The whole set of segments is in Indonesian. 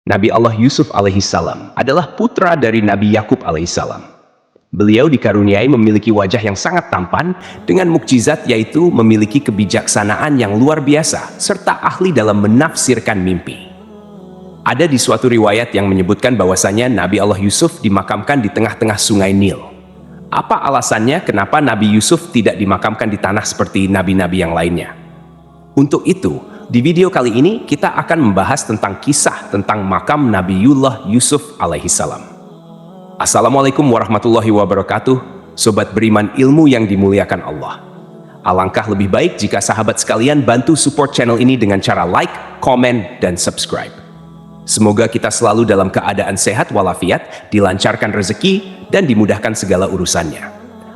Nabi Allah Yusuf alaihissalam adalah putra dari Nabi Yakub alaihissalam. Beliau dikaruniai memiliki wajah yang sangat tampan dengan mukjizat, yaitu memiliki kebijaksanaan yang luar biasa serta ahli dalam menafsirkan mimpi. Ada di suatu riwayat yang menyebutkan bahwasanya Nabi Allah Yusuf dimakamkan di tengah-tengah sungai Nil. Apa alasannya kenapa Nabi Yusuf tidak dimakamkan di tanah seperti nabi-nabi yang lainnya? Untuk itu, di video kali ini kita akan membahas tentang kisah tentang makam Nabiullah Yusuf alaihissalam. Assalamualaikum warahmatullahi wabarakatuh, sobat beriman ilmu yang dimuliakan Allah. Alangkah lebih baik jika sahabat sekalian bantu support channel ini dengan cara like, komen, dan subscribe. Semoga kita selalu dalam keadaan sehat walafiat, dilancarkan rezeki, dan dimudahkan segala urusannya.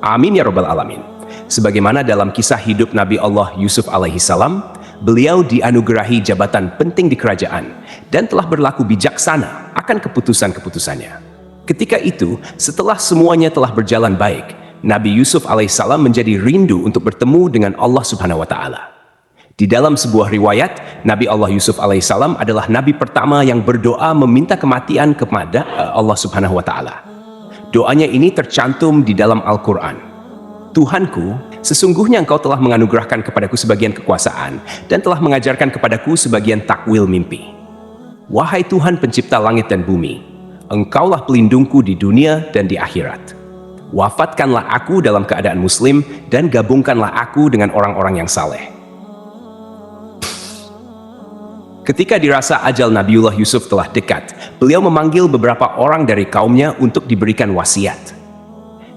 Amin ya robbal alamin. Sebagaimana dalam kisah hidup Nabi Allah Yusuf alaihissalam, beliau dianugerahi jabatan penting di kerajaan dan telah berlaku bijaksana akan keputusan-keputusannya. Ketika itu, setelah semuanya telah berjalan baik, Nabi Yusuf alaihissalam menjadi rindu untuk bertemu dengan Allah Subhanahu wa Ta'ala. Di dalam sebuah riwayat, Nabi Allah Yusuf alaihissalam adalah nabi pertama yang berdoa meminta kematian kepada Allah Subhanahu wa Ta'ala. Doanya ini tercantum di dalam Al-Quran. Tuhanku, sesungguhnya Engkau telah menganugerahkan kepadaku sebagian kekuasaan dan telah mengajarkan kepadaku sebagian takwil mimpi. Wahai Tuhan pencipta langit dan bumi, Engkaulah pelindungku di dunia dan di akhirat. Wafatkanlah aku dalam keadaan muslim dan gabungkanlah aku dengan orang-orang yang saleh. Ketika dirasa ajal Nabiullah Yusuf telah dekat, beliau memanggil beberapa orang dari kaumnya untuk diberikan wasiat.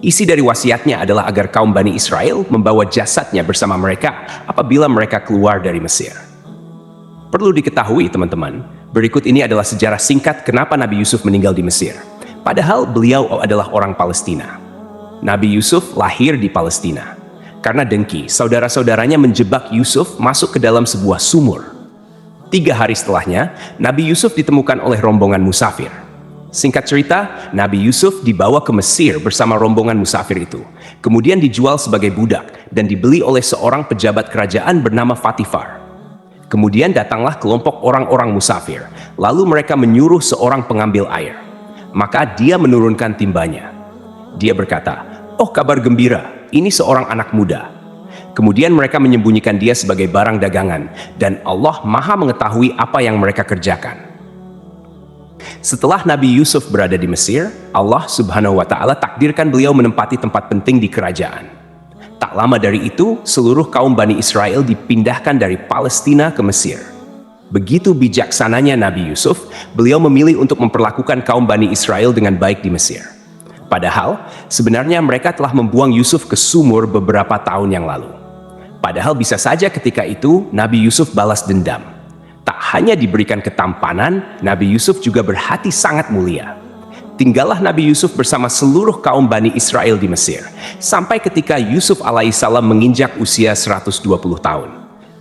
Isi dari wasiatnya adalah agar kaum Bani Israel membawa jasadnya bersama mereka apabila mereka keluar dari Mesir. Perlu diketahui teman-teman, berikut ini adalah sejarah singkat kenapa Nabi Yusuf meninggal di Mesir. Padahal beliau adalah orang Palestina. Nabi Yusuf lahir di Palestina. Karena dengki, saudara-saudaranya menjebak Yusuf masuk ke dalam sebuah sumur. 3 hari setelahnya, Nabi Yusuf ditemukan oleh rombongan musafir. Singkat cerita, Nabi Yusuf dibawa ke Mesir bersama rombongan musafir itu. Kemudian dijual sebagai budak dan dibeli oleh seorang pejabat kerajaan bernama Fatifar. Kemudian datanglah kelompok orang-orang musafir. Lalu mereka menyuruh seorang pengambil air. Maka dia menurunkan timbanya. Dia berkata, "Oh, kabar gembira, ini seorang anak muda." Kemudian mereka menyembunyikan dia sebagai barang dagangan, dan Allah Maha mengetahui apa yang mereka kerjakan. Setelah Nabi Yusuf berada di Mesir, Allah Subhanahu wa Ta'ala takdirkan beliau menempati tempat penting di kerajaan. Tak lama dari itu, seluruh kaum Bani Israel dipindahkan dari Palestina ke Mesir. Begitu bijaksananya Nabi Yusuf, beliau memilih untuk memperlakukan kaum Bani Israel dengan baik di Mesir. Padahal, sebenarnya mereka telah membuang Yusuf ke sumur beberapa tahun yang lalu. Padahal bisa saja ketika itu Nabi Yusuf balas dendam. Tak hanya diberikan ketampanan, Nabi Yusuf juga berhati sangat mulia. Tinggallah Nabi Yusuf bersama seluruh kaum Bani Israel di Mesir, sampai ketika Yusuf alaihissalam menginjak usia 120 tahun.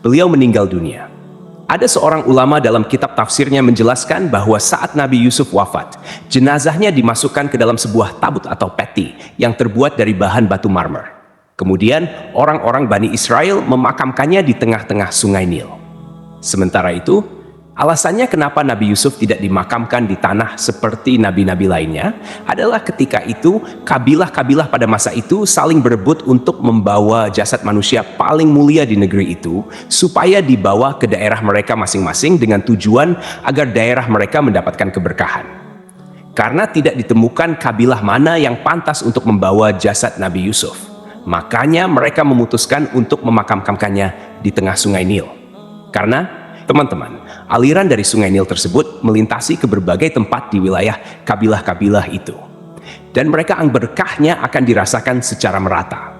Beliau meninggal dunia. Ada seorang ulama dalam kitab tafsirnya menjelaskan bahwa saat Nabi Yusuf wafat, jenazahnya dimasukkan ke dalam sebuah tabut atau peti yang terbuat dari bahan batu marmer. Kemudian orang-orang Bani Israel memakamkannya di tengah-tengah sungai Nil. Sementara itu, alasannya kenapa Nabi Yusuf tidak dimakamkan di tanah seperti nabi-nabi lainnya adalah ketika itu kabilah-kabilah pada masa itu saling berebut untuk membawa jasad manusia paling mulia di negeri itu supaya dibawa ke daerah mereka masing-masing dengan tujuan agar daerah mereka mendapatkan keberkahan. Karena tidak ditemukan kabilah mana yang pantas untuk membawa jasad Nabi Yusuf, makanya mereka memutuskan untuk memakamkannya di tengah sungai Nil. Karena, teman-teman, aliran dari sungai Nil tersebut melintasi ke berbagai tempat di wilayah kabilah-kabilah itu. Dan mereka berkahnya akan dirasakan secara merata.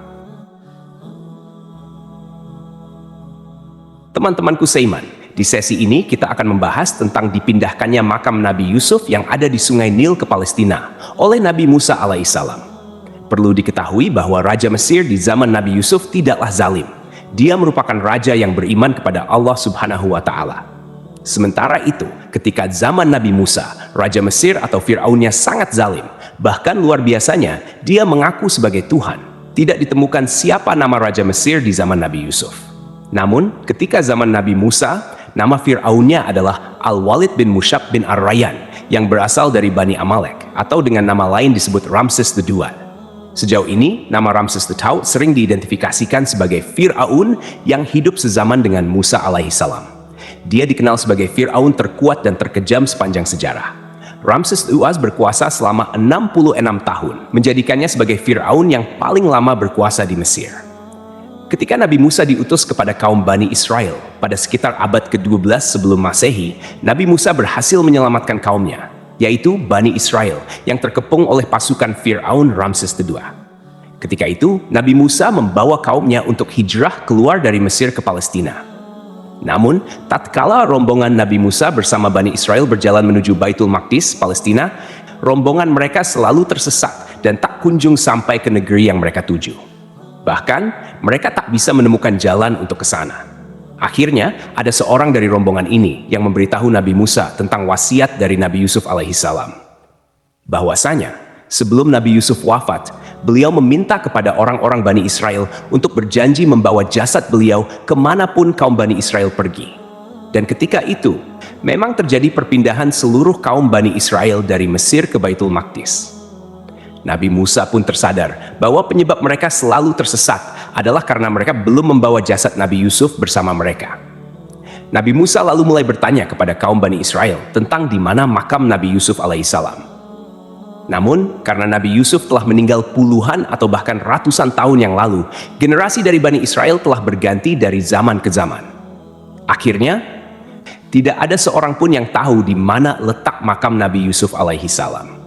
Teman-temanku seiman, di sesi ini kita akan membahas tentang dipindahkannya makam Nabi Yusuf yang ada di sungai Nil ke Palestina oleh Nabi Musa alaihissalam. Perlu diketahui bahwa Raja Mesir di zaman Nabi Yusuf tidaklah zalim. Dia merupakan raja yang beriman kepada Allah Subhanahu wa Ta'ala. Sementara itu, ketika zaman Nabi Musa, Raja Mesir atau Fir'aunnya sangat zalim. Bahkan luar biasanya, dia mengaku sebagai Tuhan. Tidak ditemukan siapa nama Raja Mesir di zaman Nabi Yusuf. Namun, ketika zaman Nabi Musa, nama Fir'aunnya adalah Al-Walid bin Mushab bin Ar-Rayyan yang berasal dari Bani Amalek, atau dengan nama lain disebut Ramses II. Sejauh ini, nama Ramses II sering diidentifikasikan sebagai Fir'aun yang hidup sezaman dengan Musa alaihissalam. Dia dikenal sebagai Fir'aun terkuat dan terkejam sepanjang sejarah. Ramses II berkuasa selama 66 tahun, menjadikannya sebagai Fir'aun yang paling lama berkuasa di Mesir. Ketika Nabi Musa diutus kepada kaum Bani Israel pada sekitar abad ke-12 sebelum Masehi, Nabi Musa berhasil menyelamatkan kaumnya, yaitu Bani Israel yang terkepung oleh pasukan Fir'aun Ramses II. Ketika itu, Nabi Musa membawa kaumnya untuk hijrah keluar dari Mesir ke Palestina. Namun, tatkala rombongan Nabi Musa bersama Bani Israel berjalan menuju Baitul Maqdis, Palestina, rombongan mereka selalu tersesat dan tak kunjung sampai ke negeri yang mereka tuju. Bahkan, mereka tak bisa menemukan jalan untuk ke sana. Akhirnya, ada seorang dari rombongan ini yang memberitahu Nabi Musa tentang wasiat dari Nabi Yusuf alaihissalam. Bahwasanya, sebelum Nabi Yusuf wafat, beliau meminta kepada orang-orang Bani Israel untuk berjanji membawa jasad beliau kemanapun kaum Bani Israel pergi. Dan ketika itu, memang terjadi perpindahan seluruh kaum Bani Israel dari Mesir ke Baitul Maqdis. Nabi Musa pun tersadar bahwa penyebab mereka selalu tersesat adalah karena mereka belum membawa jasad Nabi Yusuf bersama mereka. Nabi Musa lalu mulai bertanya kepada kaum Bani Israel tentang di mana makam Nabi Yusuf alaihissalam. Namun, karena Nabi Yusuf telah meninggal puluhan atau bahkan ratusan tahun yang lalu, generasi dari Bani Israel telah berganti dari zaman ke zaman. Akhirnya, tidak ada seorang pun yang tahu di mana letak makam Nabi Yusuf alaihissalam.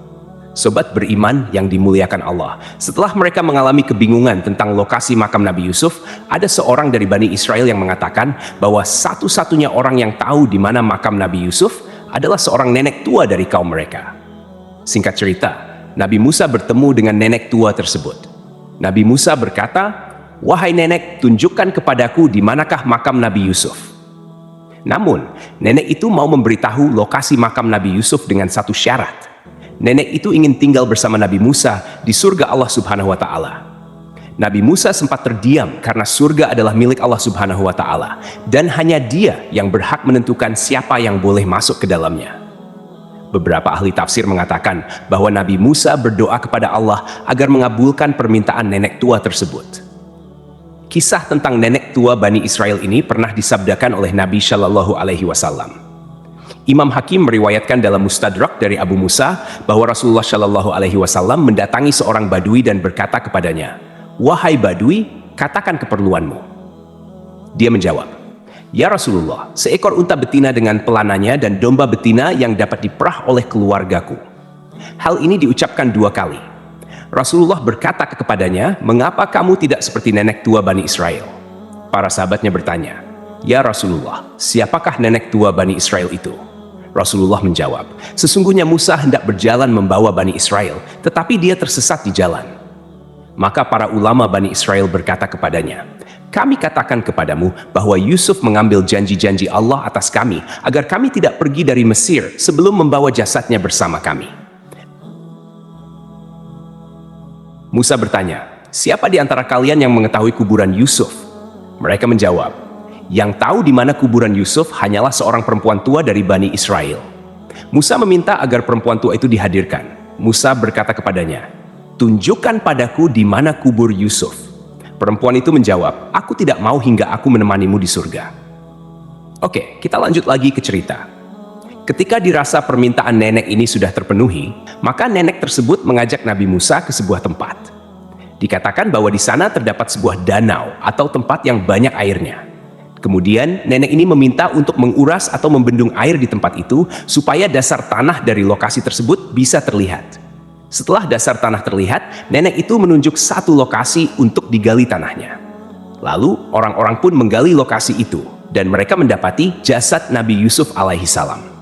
Sobat beriman yang dimuliakan Allah, setelah mereka mengalami kebingungan tentang lokasi makam Nabi Yusuf, ada seorang dari Bani Israel yang mengatakan bahwa satu-satunya orang yang tahu di mana makam Nabi Yusuf adalah seorang nenek tua dari kaum mereka. Singkat cerita, Nabi Musa bertemu dengan nenek tua tersebut. Nabi Musa berkata, "Wahai nenek, tunjukkan kepadaku di manakah makam Nabi Yusuf." Namun, nenek itu mau memberitahu lokasi makam Nabi Yusuf dengan satu syarat. Nenek itu ingin tinggal bersama Nabi Musa di surga Allah Subhanahu wa Ta'ala. Nabi Musa sempat terdiam karena surga adalah milik Allah Subhanahu wa Ta'ala, dan hanya Dia yang berhak menentukan siapa yang boleh masuk ke dalamnya. Beberapa ahli tafsir mengatakan bahwa Nabi Musa berdoa kepada Allah agar mengabulkan permintaan nenek tua tersebut. Kisah tentang nenek tua Bani Israel ini pernah disabdakan oleh Nabi Shallallahu Alaihi Wasallam. Imam Hakim meriwayatkan dalam Mustadrak dari Abu Musa bahwa Rasulullah Shallallahu Alaihi Wasallam mendatangi seorang Badui dan berkata kepadanya, "Wahai Badui, katakan keperluanmu." Dia menjawab, "Ya Rasulullah, seekor unta betina dengan pelananya dan domba betina yang dapat diperah oleh keluargaku." Hal ini diucapkan 2 kali. Rasulullah berkata kepadanya, "Mengapa kamu tidak seperti nenek tua Bani Israel?" Para sahabatnya bertanya, "Ya Rasulullah, siapakah nenek tua Bani Israel itu?" Rasulullah menjawab, "Sesungguhnya Musa hendak berjalan membawa Bani Israel, tetapi dia tersesat di jalan." Maka para ulama Bani Israel berkata kepadanya, "Kami katakan kepadamu bahwa Yusuf mengambil janji-janji Allah atas kami agar kami tidak pergi dari Mesir sebelum membawa jasadnya bersama kami." Musa bertanya, "Siapa di antara kalian yang mengetahui kuburan Yusuf?" Mereka menjawab, "Yang tahu di mana kuburan Yusuf hanyalah seorang perempuan tua dari Bani Israel." Musa meminta agar perempuan tua itu dihadirkan. Musa berkata kepadanya, "Tunjukkan padaku di mana kubur Yusuf." Perempuan itu menjawab, "Aku tidak mau hingga aku menemanimu di surga." Oke, kita lanjut lagi ke cerita. Ketika dirasa permintaan nenek ini sudah terpenuhi, maka nenek tersebut mengajak Nabi Musa ke sebuah tempat. Dikatakan bahwa di sana terdapat sebuah danau atau tempat yang banyak airnya. Kemudian nenek ini meminta untuk menguras atau membendung air di tempat itu supaya dasar tanah dari lokasi tersebut bisa terlihat. Setelah dasar tanah terlihat, nenek itu menunjuk satu lokasi untuk digali tanahnya. Lalu orang-orang pun menggali lokasi itu dan mereka mendapati jasad Nabi Yusuf alaihissalam.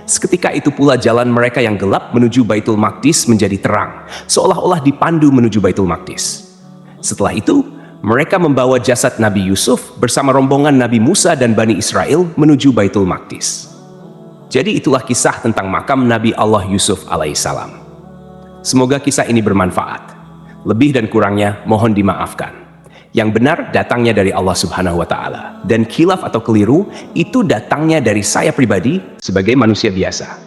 Seketika itu pula jalan mereka yang gelap menuju Baitul Maqdis menjadi terang, seolah-olah dipandu menuju Baitul Maqdis. Setelah itu, mereka membawa jasad Nabi Yusuf bersama rombongan Nabi Musa dan Bani Israel menuju Baitul Maqdis. Jadi itulah kisah tentang makam Nabi Allah Yusuf alaihissalam. Semoga kisah ini bermanfaat. Lebih dan kurangnya mohon dimaafkan. Yang benar datangnya dari Allah Subhanahu wa Ta'ala, dan khilaf atau keliru itu datangnya dari saya pribadi sebagai manusia biasa.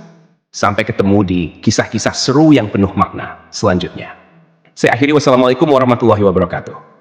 Sampai ketemu di kisah-kisah seru yang penuh makna selanjutnya. Saya akhiri, wassalamualaikum warahmatullahi wabarakatuh.